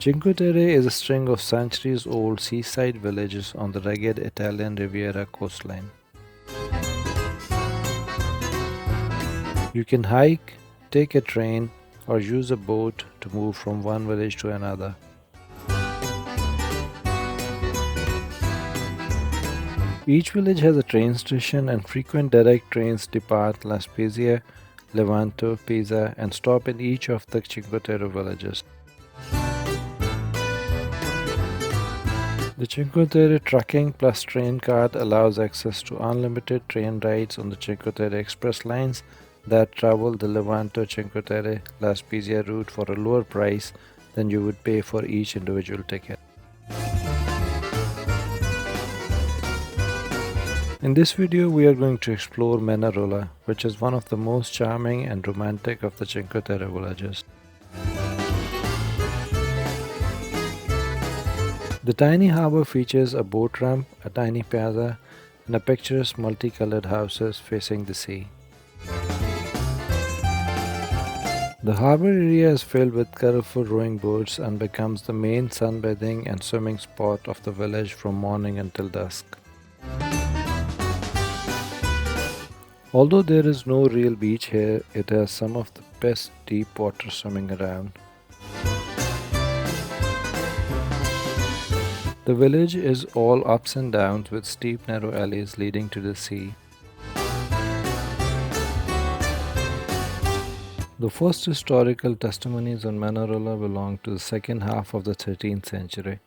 Cinque Terre is a string of centuries-old seaside villages on the rugged Italian Riviera coastline. You can hike, take a train, or use a boat to move from one village to another. Each village has a train station and frequent direct trains depart La Spezia, Levanto, Pisa and stop in each of the Cinque Terre villages. The Cinque Terre trucking plus train card allows access to unlimited train rides on the Cinque Terre Express lines that travel the Levanto Cinque Terre La Spezia route for a lower price than you would pay for each individual ticket. In this video, we are going to explore Manarola, which is one of the most charming and romantic of the Cinque Terre villages. The tiny harbour features a boat ramp, a tiny piazza, and a picturesque multicolored houses facing the sea. The harbour area is filled with colorful rowing boats and becomes the main sunbathing and swimming spot of the village from morning until dusk. Although there is no real beach here, it has some of the best deep water swimming around. The village is all ups and downs with steep narrow alleys leading to the sea. The first historical testimonies on Manarola belong to the second half of the 13th century.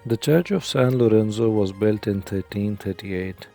The Church of San Lorenzo was built in 1338.